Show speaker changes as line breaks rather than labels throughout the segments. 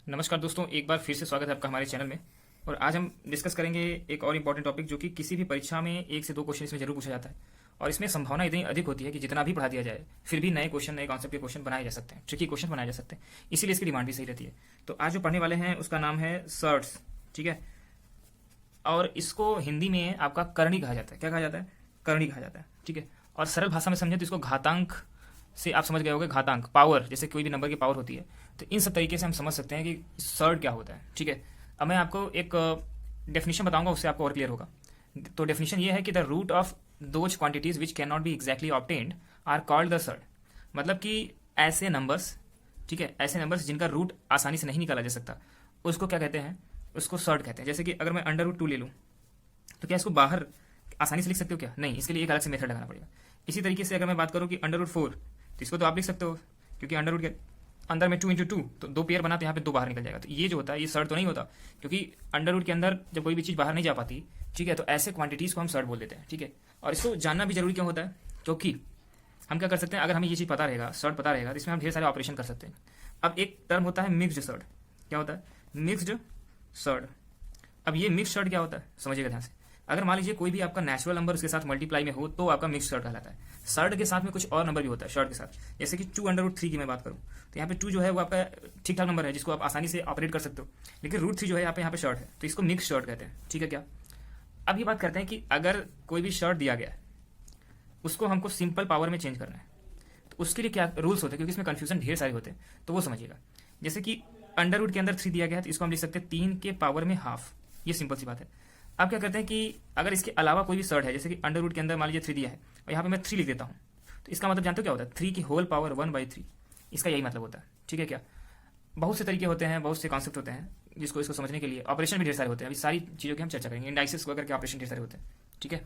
नमस्कार दोस्तों, एक बार फिर से स्वागत है आपका हमारे चैनल में। और आज हम डिस्कस करेंगे एक और इम्पॉर्टेंट टॉपिक जो कि किसी भी परीक्षा में 1 से 2 क्वेश्चन इसमें जरूर पूछा जाता है। और इसमें संभावना इतनी अधिक होती है कि जितना भी पढ़ा दिया जाए फिर भी नए क्वेश्चन, नए कॉन्सेप्ट के क्वेश्चन बनाए जा सकते हैं, ट्रिकी क्वेश्चन बनाए जा सकते हैं। इसीलिए इसकी डिमांड भी सही रहती है। तो आज जो पढ़ने वाले हैं उसका नाम है सर्ट्स, ठीक है। और इसको हिंदी में आपका करणी कहा जाता है। क्या कहा जाता है? करणी कहा जाता है, ठीक है। और सरल भाषा में समझे तो इसको घातांक से आप समझ गए होंगे। घातांक पावर, जैसे कोई भी नंबर की पावर होती है, तो इन सब तरीके से हम समझ सकते हैं कि सर्ड क्या होता है, ठीक है। अब मैं आपको एक डेफिनेशन बताऊंगा, उससे आपको और क्लियर होगा। तो डेफिनेशन ये है कि the root of those quantities which can not be exactly obtained are called the surd. मतलब कि ऐसे नंबर्स, ठीक है, ऐसे नंबर्स जिनका रूट आसानी से नहीं निकाला जा सकता, उसको क्या कहते हैं? उसको सर्ड कहते हैं। जैसे कि अगर मैं अंडर रूट 2 ले लूँ तो क्या इसको बाहर आसानी से लिख सकते हो? क्या नहीं, इसके लिए एक अलग से मेथड लगाना पड़ेगा। इसी तरीके से अगर मैं बात करूँ कि अंडर रूट 4, तो इसको तो आप लिख सकते हो, क्योंकि अंडर रूट के अंदर में 2 × 2, तो 2 पेयर बना तो यहाँ पे 2 बाहर निकल जाएगा। तो ये जो होता है ये सर्ड तो नहीं होता, क्योंकि अंडर रूट के अंदर जब कोई भी चीज़ बाहर नहीं जा पाती, ठीक है, तो ऐसे क्वांटिटीज़ को हम सर्ड बोल देते हैं, ठीक है। और इसको जानना भी जरूरी क्यों होता है? क्योंकि हम क्या कर सकते हैं, अगर हमें ये चीज़ पता रहेगा, सर्ड पता रहेगा, तो इसमें हम ढेर सारे ऑपरेशन कर सकते हैं। अब एक टर्म होता है मिक्स्ड सर्ड। क्या होता है? Mixed surd. अब ये मिक्स सर्ड क्या होता है समझिएगा ध्यान से। अगर मान लीजिए कोई भी आपका नेचुरल नंबर उसके साथ मल्टीप्लाई में हो तो आपका मिक्स सर्ड कहलाता है। सर्ड के साथ में कुछ और नंबर भी होता है सर्ड के साथ। जैसे कि 2√3 की मैं बात करूँ तो यहाँ पे 2 जो है वो आपका ठीक ठाक नंबर है जिसको आप आसानी से ऑपरेट कर सकते हो, लेकिन √3 जो है यहाँ पे सर्ड है, तो इसको मिक्स सर्ड कहते हैं, ठीक है क्या। अब ये बात करते हैं कि अगर कोई भी सर्ड दिया गया है उसको हमको सिंपल पावर में चेंज करना है, तो उसके लिए क्या रूल्स होते हैं, क्योंकि इसमें कन्फ्यूजन ढेर सारे होते हैं, तो वो समझिएगा। जैसे कि अंडर रूट के अंदर 3 दिया गया है तो इसको हम लिख सकते हैं 3 के पावर में हाफ। ये सिंपल सी बात है। अब क्या करते हैं कि अगर इसके अलावा कोई भी सर्ड है, जैसे कि अंडर रूट के अंदर मान लीजिए 3 दिया है और यहाँ पे मैं 3 लिख देता हूँ, तो इसका मतलब जानते हो क्या होता है? 3 की होल पावर 1/3। इसका यही मतलब होता है, ठीक है क्या। बहुत से तरीके होते हैं, बहुत से कॉन्सेप्ट होते हैं जिसको इसको समझने के लिए। ऑपरेशन भी ढेर सारे होते हैं, अभी सारी चीज़ों की हम चर्चा करेंगे। इंडाइसिस वगैरह के ऑपरेशन ढेर सारे होते हैं, ठीक है।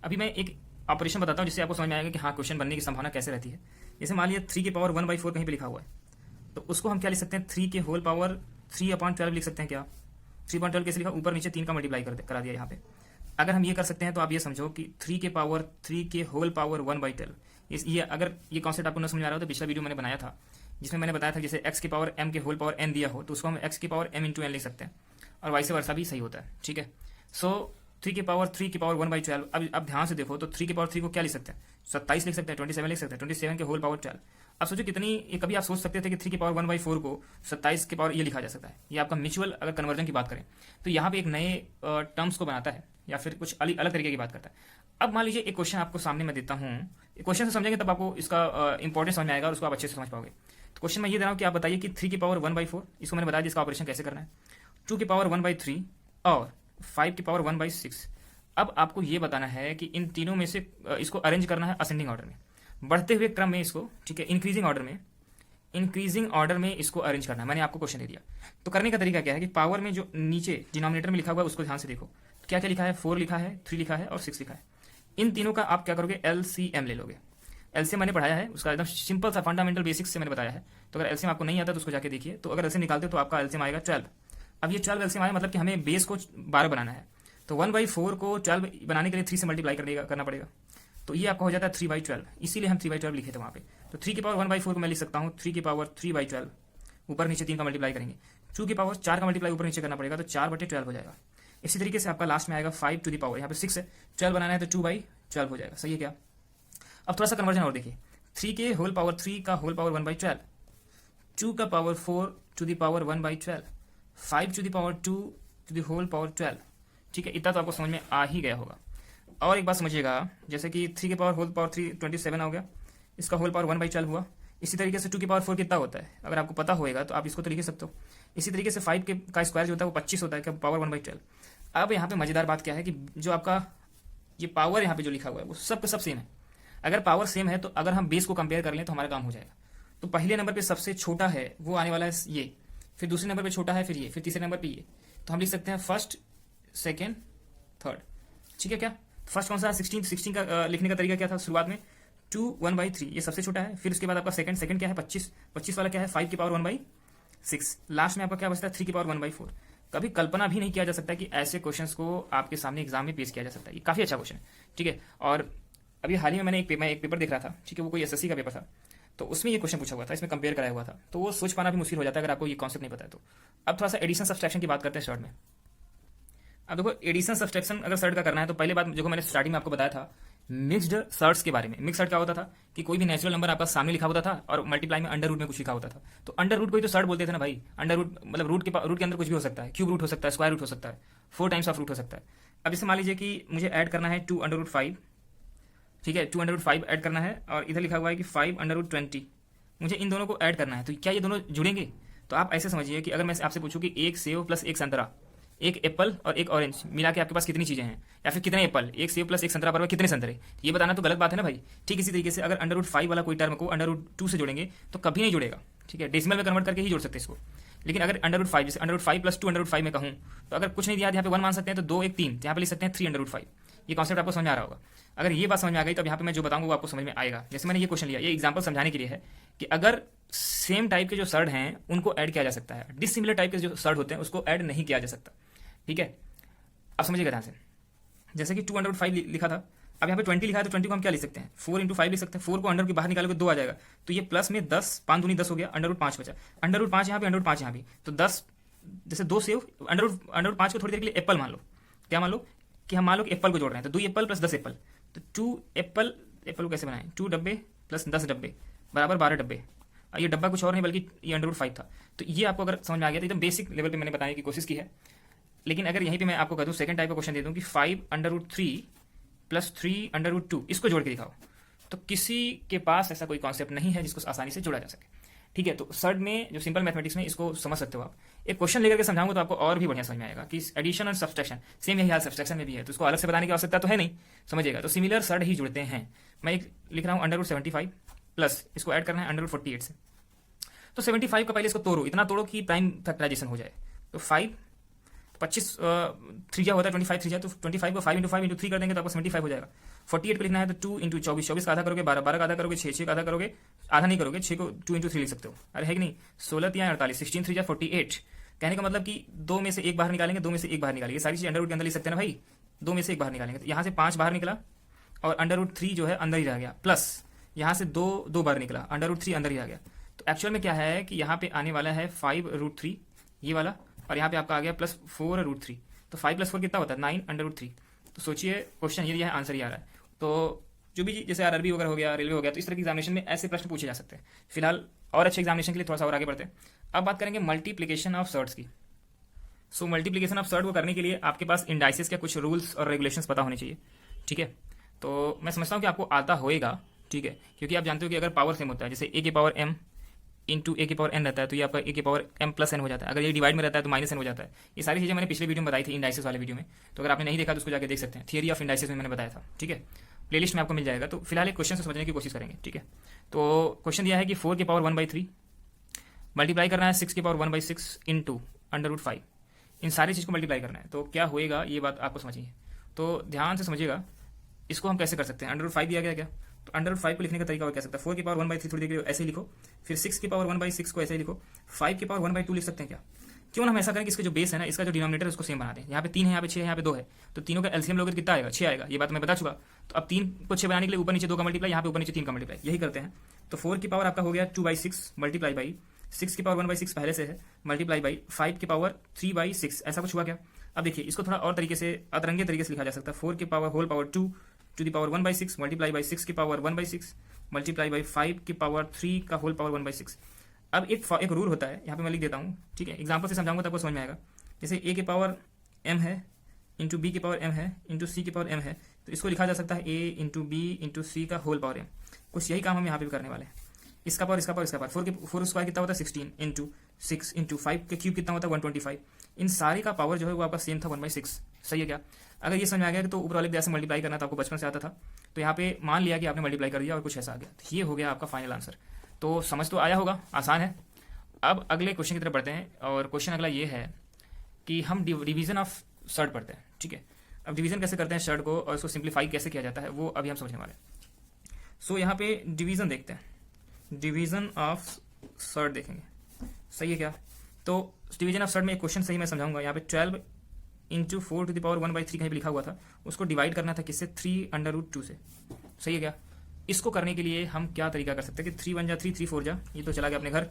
अभी मैं एक ऑपरेशन बताता हूँ जिससे आपको समझ में आएगा कि हाँ क्वेश्चन बनने की संभावना कैसे रहती है। जैसे मान लीजिए 3 की पावर 1/4 कहीं पे लिखा हुआ है, तो उसको हम क्या लिख सकते हैं? 3 की होल पावर 3/12 लिख सकते हैं क्या। 3/12 कैसे लिखा? ऊपर नीचे 3 का मल्टीप्लाई करा दिया यहाँ पे। अगर हम ये कर सकते हैं तो आप ये समझो कि 3 के पावर 3 के होल पावर 1/12। ये अगर ये कॉन्सेप्ट आपको न समझ आ रहा हो तो पिछला वीडियो मैंने बनाया था जिसमें मैंने बताया था जैसे x की पावर m के होल पावर n दिया हो तो उसको हम x की पावर m × n लिख सकते हैं, और वाइस वर्सा भी सही होता है, ठीक है। सो 3 की पावर 1/12। अब ध्यान से देखो तो 3 की पावर 3 को क्या लिख सकते हैं? 27 लिख सकते हैं, 27 लिख सकते हैं, 27 के होल पावर 12। अब सोचो कितनी, ये कभी आप सोच सकते थे कि 3 की पावर 1/4 को 27 के पावर ये लिखा जा सकता है। ये आपका म्यूचुअल अगर कन्वर्जन की बात करें तो यहाँ पे एक नए टर्म्स को बनाता है या फिर कुछ अलग तरीके की बात करता है। अब मान लीजिए एक क्वेश्चन आपको सामने मैं देता हूँ, क्वेश्चन से समझेंगे तब आपको इसका इंपॉर्टेंस समझ में आएगा और उसको आप अच्छे से समझ पाओगे। तो क्वेश्चन मैं ये दे रहा हूँ कि आप बताइए कि 3 की पावर 1/4, इसको मैंने बताया जिसका ऑपरेशन कैसे करना है, 2 की पावर 1/3 और 5 की पावर 1/6। अब आपको ये बताना है कि इन तीनों में से इसको अरेंज करना है असेंडिंग ऑर्डर में, बढ़ते हुए क्रम में इसको, ठीक है, इंक्रीजिंग ऑर्डर में इसको अरेंज करना है। मैंने आपको क्वेश्चन दे दिया, तो करने का तरीका क्या है कि पावर में जो नीचे डिनोमिनेटर में लिखा हुआ है उसको ध्यान से देखो। तो क्या क्या लिखा है? 4 लिखा है, 3 लिखा है और 6 लिखा है। इन तीनों का आप क्या करोगे? LCM ले लोगे। LCM मैंने पढ़ाया है, उसका एकदम सिंपल सा फंडामेंटल बेसिक्स से मैंने बताया है। तो अगर LCM आपको नहीं आता तो उसको जाके देखिए। तो अगर LCM निकालते हो तो आपका LCM आएगा 12। अब ये 12 LCM आया मतलब कि हमें बेस को 12 बनाना है, तो 1/4 को 12 बनाने के लिए 3 से मल्टीप्लाई करना पड़ेगा। तो ये आपका हो जाता है 3/12, इसीलिए हम 3/12 लिखे थे वहाँ पे। तो 3 की पावर 1/4 को मैं लिख सकता हूँ 3 की पावर 3/12, ऊपर नीचे 3 का मल्टीप्लाई करेंगे। 2 की पावर 4 का मल्टीप्लाई ऊपर नीचे करना पड़ेगा, तो 4/12 हो जाएगा। इसी तरीके से आपका लास्ट में आएगा 5 टू दी पावर, यहाँ पे 6 है, 12 बनाना है तो 2/12 हो जाएगा। सही है क्या? अब थोड़ा सा कन्वर्जन और देखिए, 3 के होल पावर 3 का होल पावर 1/12, 2 का power 4 to the power 1/12, 5 to the power 2 to the whole power 12, ठीक है। इतना तो आपको समझ में आ ही गया होगा। और एक बात समझिएगा, जैसे कि 3 के पावर होल पावर 3 27 हो गया, इसका होल पावर 1/12 हुआ। इसी तरीके से 2 की पावर 4 कितना होता है अगर आपको पता होएगा तो आप इसको तो लिख सकते हो। इसी तरीके से 5 का स्क्वायर जो होता है वो 25 होता है, क्या पावर 1/12। अब यहाँ पे मजेदार बात क्या है कि जो आपका ये पावर यहाँ पे जो लिखा हुआ है वो सब का सब सेम है। अगर पावर सेम है तो अगर हम बेस को कंपेयर कर लें तो हमारा काम हो जाएगा। तो पहले नंबर पे सबसे छोटा है वो आने वाला है ये, फिर दूसरे नंबर पे छोटा है, फिर ये, फिर तीसरे नंबर पे ये। तो हम लिख सकते हैं फर्स्ट, सेकेंड, थर्ड, ठीक है क्या। फर्स्ट कौन सा? 16 का लिखने का तरीका क्या था शुरुआत में? 2 1/3, ये सबसे छोटा है। फिर उसके बाद आपका सेकंड क्या है? 25 वाला क्या है? 5 की पावर 1/6। लास्ट में आपका क्या बचता है? 3 की पावर 1/4। कभी कल्पना भी नहीं किया जा सकता कि ऐसे क्वेश्चंस को आपके सामने एग्जाम में पेश किया जा सकता है। ये काफी अच्छा क्वेश्चन है, ठीक है। और अभी हाल ही में मैं एक पेपर देख रहा था, ठीक है, वो कोई SSC का पेपर था। तो उसमें ये क्वेश्चन पूछा हुआ था, इसमें कंपेयर कराया हुआ था, तो वो सोच पाना भी मुश्किल हो जाता है अगर आपको ये कॉन्सेप्ट नहीं पता है तो। अब थोड़ा सा एडिशन सब्सट्रैक्शन की बात करते हैं शॉर्ट में। अब देखो एडिशन सब्सट्रैक्शन अगर सर्ट का करना है तो पहले बात जो मैंने स्टार्टिंग में आपको बताया था मिक्स्ड सर्ट्स के बारे में। मिक्स सर्ट क्या होता था कि कोई भी नेचुरल नंबर आपका सामने लिखा होता था और मल्टीप्लाई में अंडर रूट में कुछ लिखा होता था, तो अंडर रूट को ही तो सर्ट बोलते थे ना भाई। अंडर रूट मतलब रूट के अंदर कुछ भी हो सकता है, क्यूब रूट हो सकता है, स्क्वायर रूट हो सकता है, 4 टाइम्स ऑफ रूट हो सकता है। अब जैसे मान लीजिए कि मुझे ऐड करना है 2√5, ठीक है, 2√5 ऐड करना है और इधर लिखा हुआ है कि 5√20, मुझे इन दोनों को ऐड करना है, तो क्या ये दोनों जुड़ेंगे? तो आप ऐसे समझिए कि अगर मैं आपसे पूछूं कि एक सेव प्लस एक संतरा, एक एप्पल और एक ऑरेंज मिला के आपके पास कितनी चीजें हैं, या फिर कितने एप्पल, एक सेव प्लस एक संतरा पर कितने संतरे, ये बताना तो गलत बात है ना भाई। ठीक इसी तरीके से अगर अंडर रूट 5 वाला कोई टर्म को अंडर रूट 2 से जोड़ेंगे तो कभी नहीं जुड़ेगा, ठीक है, डेसिमल में कन्वर्ट करके ही जोड़ सकते हैं इसको। लेकिन अगर अंडर रूट 5 जैसे अंडर रूट 5 प्लस 2√5 में कहूँ तो अगर कुछ नहीं दिया यहाँ पे 1 मान सकते हैं, तो 2 1 3, यहाँ पे लिख सकते हैं 3√5। ये कॉन्सेप्ट आपको समझ में आ रहा होगा। अगर ये बात समझ में आ गई तो यहाँ पे मैं जो बताऊंगा वो आपको समझ में आएगा। जैसे मैंने ये क्वेश्चन लिया, ये एग्जांपल समझाने के लिए है कि अगर सेम टाइप के जो सर्ड हैं उनको ऐड किया जा सकता है, डिसिमिलर टाइप के जो सर्ड होते हैं उसको ऐड नहीं किया जा सकता, ठीक है। अब समझिएगा ध्यान से, जैसे कि 2/5 लिखा था, अब यहाँ पे 20 लिखा है तो 20 को हम क्या लिख सकते हैं, 4 × 5 लिख सकते हैं। 4 को अंडर के बाहर निकालोगे 2 आ जाएगा, तो ये प्लस में 10, 5 दूनी 10 हो गया, अंडर रूट 5 बचा, अंडर रूट 5 यहाँ पे, अंडर रूट 5 यहाँ भी, तो 10 जैसे 2 सेव अंडर रूट 5 को थोड़ी देर के लिए एप्पल मान लो, क्या मान लो कि हम मान लो कि एप्पल को जोड़ रहे हैं, तो 2 एप्पल प्लस 10 एप्पल, तो 2 एप्पल को कैसे बनाएं, 2 डब्बे प्लस 10 डब्बे बराबर 12 डब्बे। ये डब्बा कुछ और नहीं बल्कि ये अंडर रूट 5 था। तो ये आपको अगर समझ में आ गया तो एकदम बेसिक लेवल पे मैंने बताने की कोशिश की है। लेकिन अगर यहीं पे मैं आपको कह दूं सेकंड टाइप का क्वेश्चन दे दूं कि 5√3 प्लस 3√2 इसको जोड़ के दिखाओ, तो किसी के पास ऐसा कोई कॉन्सेप्ट नहीं है जिसको आसानी से जोड़ा जा सके, ठीक है। तो सर्ड में जो सिंपल मैथमेटिक्स में इसको समझ सकते हो आप। एक क्वेश्चन लेकर के समझाऊंगा तो आपको और भी बढ़िया समझ में आएगा कि एडिशन और सब्सट्रैक्शन सेम यही हाल सब्सट्रैक्शन में भी है, तो उसको अलग से बताने की आवश्यकता तो है नहीं, समझिएगा। तो सिमिलर सर्ड ही जुड़ते हैं। मैं एक लिख रहा हूँ अंडर रूट 75 प्लस इसको ऐड करना है अंडर रूट 48 से, तो 75 का पहले इसको तोड़ो, इतना तोड़ो कि प्राइम फैक्टराइजेशन हो जाए। तो 25 3 होता है 25 3, तो 25 को 5 × 5 × 3 कर देंगे तो आपको 75 हो जाएगा। 48 को लिखना है तो 2 × 24, 24 का आधा करोगे 12, 12 का आधा करोगे 6, 6 का आधा करोगे, आधा नहीं करोगे 6 को 2 × 3 लिख सकते हो, अरे है कि नहीं, 16 या 48, 16 3 48। कहने का मतलब कि 2 में से 1 बाहर निकालेंगे, 2 में से 1 बाहर निकालेंगे, सारी चीज अंडर रूट के अंदर लिख सकते हैं ना भाई। 2 में से 1 बाहर निकालेंगे तो यहाँ से 5 बाहर निकला और अंडर रूट 3 जो है अंदर ही रह गया, प्लस यहाँ से 2 बार निकला, अंडर रूट 3 अंदर ही आ गया। तो एक्चुअल में क्या है कि यहाँ पे आने वाला है 5√3 ये वाला, और यहाँ पे आपका आ गया प्लस 4√3, तो 5 + 4 कितना होता है 9√3। तो सोचिए क्वेश्चन ये दिया है, आंसर ही आ रहा है। तो जो भी जैसे आरआरबी वगैरह हो गया, रेलवे हो गया, तो इस तरह की एग्जामिनेशन में ऐसे प्रश्न पूछे जा सकते हैं। फिलहाल और अच्छे एग्जामिनेशन के लिए थोड़ा सा और आगे बढ़ते हैं। अब बात करेंगे मल्टीप्लीकेशन ऑफ सर्ट्स की। सो मल्टीप्लीकेशन ऑफ सर्ट को करने के लिए आपके पास इंडाइसिस के कुछ रूल्स और रेगुलेशंस पता होने चाहिए, ठीक है। तो मैं समझता हूँ कि आपको आता होएगा, ठीक है, क्योंकि आप जानते हो कि अगर पावर सेम होता है, जैसे a⁻m इंटू a⁻n रहता है, तो ये आपका a⁻m+n हो जाता है। अगर ये डिवाइड में रहता है तो -n हो जाता है। ये सारी चीज़ें मैंने पिछले वीडियो में बताई थी, इंडाइसिस वाले वीडियो में, तो अगर आपने नहीं देखा तो उसको जाकर देख सकते हैं। थियरी ऑफ इंडाइसिस में मैंने बताया था, ठीक है, प्लेलिस्ट में आपको मिल जाएगा। तो फिलहाल एक क्वेश्चन से समझने की कोशिश करेंगे, ठीक है। तो क्वेश्चन दिया है कि 4⁻1/3 मल्टीप्लाई करना है 6⁻1/6 इंटू अंडर रूट 5, इन सारी चीज़ को मल्टीप्लाई करना है, तो क्या होएगा ये बात आपको समझिए। तो ध्यान से समझिएगा, इसको हम कैसे कर सकते हैं। अंडर रूट 5 दिया गया क्या, तो अंडर रूट 5 को लिखने का तरीका और कह सकता है 4⁻1/3 थोड़ी देर ऐसे ही लिखो, फिर 6⁻1/6 को ऐसे ही लिखो, 5⁻1/2 लिख सकते हैं क्या। क्यों ना हम ऐसा करें कि इसका जो बेस है ना, इसका जो डिनोमिनेटर है उसको सेम बना दें। यहाँ पे 3 है, यहाँ पे 6 है, यहाँ पे 2 है, तो तीनों का एलसीएम लोगे तो कितना आएगा, 6 आएगा। ये बात मैं बता चुका। तो अब 3 को 6 बनाने के लिए ऊपर नीचे 2 का मल्टीप्लाई, यहाँ पे ऊपर नीचे 3 का मल्टीप्लाई, यही करते हैं। तो 4 की पावर आपका हो गया 2/6 मल्टीप्लाई बाई 6⁻1/6 पहले से है, मल्टीप्लाई बाई 5⁻3/6, ऐसा कुछ हुआ क्या। अब देखिए इसको थोड़ा और तरीके से अतरंगे तरीके से लिखा जा सकता है, 4 की power whole power 2 to the power 1/6 multiply by 6 की पावर 1/6 मल्टीप्लाई बाई 5 की पावर 3 का होल पावर 1/6। अब एक रूल होता है, यहाँ पे मैं लिख देता हूँ, ठीक है, एग्जाम्पल से समझाऊंगा तो आपको समझ में आएगा। जैसे a की पावर m है इंटू b की पावर m है इंटू c की पावर m है, तो इसको लिखा जा सकता है a into b into c का होल पावर m। कुछ यही काम हम यहाँ पे भी करने वाले हैं, इसका पावर इसका पावर इसका पावर। 4 स्क्वायर कितना होता है 16 इंटू 6 इंटू 5 के क्यूब कितना होता है 125। इन सारे का पावर जो है वो आपका सेम था 1/6, सही है क्या। अगर ये समझ में आ गया तो ऊपर वाले जैसे मल्टीप्लाई करना था, आपको बचपन से आता था, तो यहाँ पे मान लिया कि आपने मल्टीप्लाई कर दिया और कुछ ऐसा आ गया, तो ये हो गया आपका फाइनल आंसर। तो समझ तो आया होगा, आसान है। अब अगले क्वेश्चन की तरफ बढ़ते हैं, और क्वेश्चन अगला ये है कि हम डिवीजन ऑफ सर्ट पढ़ते हैं, ठीक है। अब डिवीजन कैसे करते हैं सर्ट को और उसको सिंप्लीफाई कैसे किया जाता है वो अभी हम समझने वाले हैं। सो यहाँ पे डिवीजन देखते हैं, डिवीजन ऑफ सर्ट देखेंगे, सही है क्या। तो डिवीजन ऑफ सर्ट में एक क्वेश्चन सही मैं समझाऊंगा। यहाँ पे 12 इंटू 4⁻1/3 कहीं पे लिखा हुआ था, उसको डिवाइड करना था किससे 3√2 से, सही है क्या। इसको करने के लिए हम क्या तरीका कर सकते हैं कि 3 1 जा 3 3 4 जा, ये तो चला गया अपने घर।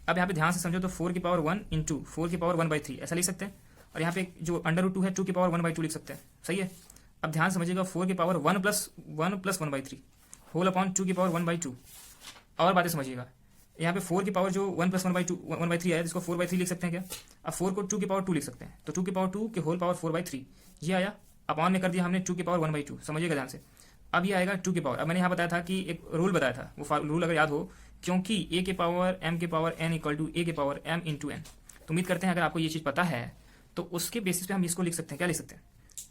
अब यहाँ पे ध्यान से समझो तो 4 की पावर 1 इंटू 4 की पावर 1/3 ऐसा लिख सकते हैं, और यहाँ पे जो अंडर रूट 2 है 2 की पावर 1/2 लिख सकते हैं। सही है। अब ध्यान समझिएगा 4 की पावर 1 प्लस 1/3 होल अपॉन 2 की पावर 1/2। और बातें समझिएगा, यहाँ पे 4 की पावर जो 1 प्लस 1/3 है, जिसको 4/3 लिख सकते हैं क्या। अब 4 को 2 की पावर 2 लिख सकते हैं, तो 2 की पावर 2 के होल पावर 4/3 ये आया। अपॉन में कर दिया हमने 2 की पावर 1/2। समझिएगा ध्यान से। अब ये आएगा 2 की पावर। अब मैंने यहाँ बताया था कि एक रूल बताया था, वो रूल अगर याद हो, क्योंकि a के पावर m के power n equal to a के पावर m इंटू n। तो उम्मीद करते हैं अगर आपको ये चीज़ पता है तो उसके बेसिस पे हम इसको लिख सकते हैं। क्या लिख सकते हैं,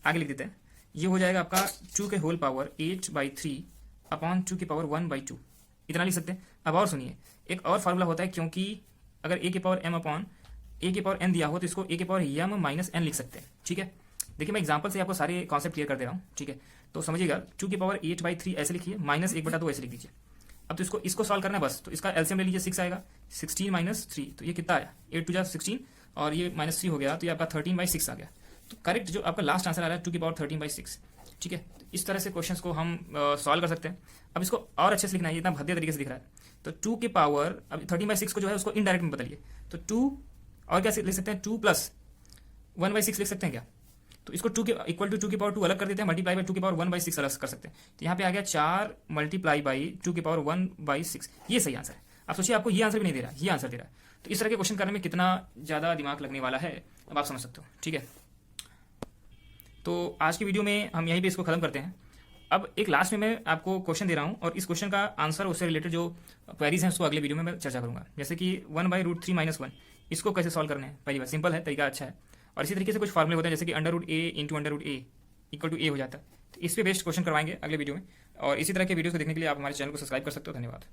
आगे लिख देते हैं। ये हो जाएगा आपका 2 के होल पावर 8/3 अपॉन 2 की पावर 1/2, इतना लिख सकते हैं। अब और सुनिए, एक और फार्मूला होता है, क्योंकि अगर a के पावर m अपॉन a के पावर n दिया हो तो इसको a के पावर m माइनस n लिख सकते हैं। ठीक है। देखिए मैं एग्जांपल से आपको सारे कॉन्सेप्ट क्लियर कर दे रहा हूँ। ठीक है, तो समझिएगा 2 की पावर 8/3 ऐसे लिखिए, माइनस 1/2 ऐसे लिख दीजिए। अब तो इसको सॉल्व करना है बस, तो इसका एलसीएम ले लीजिए, 6 आएगा। 16 माइनस 3, तो ये कितना आया, 8 2 16, और ये -3 हो गया, तो ये आपका 13/6 आ गया। तो करेक्ट जो आपका लास्ट आंसर आ रहा है 2 की पावर 13/6। ठीक है, तो इस तरह से क्वेश्चंस को हम सॉल्व कर सकते हैं। अब इसको और अच्छे से लिखना है, इतना भद्दे तरीके से दिख रहा है। तो 2 की पावर, अब 13/6 को जो है उसको इनडायरेक्ट में बदलिए, तो 2 और क्या लिख सकते हैं, 2 प्लस 1/6 लिख सकते हैं क्या। तो इसको 2 के इक्वल टू 2 की पावर 2 अलग कर देते हैं, मल्टीप्लाई बाई 2 की पावर 1/6 अलग कर सकते हैं। तो यहाँ पे आ गया 4 मल्टीप्लाई बाई 2 की पावर 1/6, ये सही आंसर है। आप सोचिए आपको ये आंसर भी नहीं दे रहा, ये आंसर दे रहा है। तो इस तरह के क्वेश्चन करने में कितना ज़्यादा दिमाग लगने वाला है, अब आप समझ सकते हो। ठीक है, तो आज की वीडियो में हम यहीं पे इसको खत्म करते हैं। अब एक लास्ट में मैं आपको क्वेश्चन दे रहा हूँ, और इस क्वेश्चन का आंसर उससे रिलेटेड जो क्वेरीज हैं उसको अगले वीडियो में मैं चर्चा करूँगा। जैसे कि 1/√3 - 1 इसको कैसे सॉल्व करना है। पहली बात सिंपल है, तरीका अच्छा है। और इसी तरीके से कुछ फार्मूले होते हैं, जैसे कि अंडर√a इंटू अंडर√a इक्वल टू a हो जाता है। तो इस पे बेस्ड क्वेश्चन करवाएंगे अगले वीडियो में। और इसी तरह के वीडियो को देखने के लिए आप हमारे चैनल को सब्सक्राइब कर सकते हो। धन्यवाद।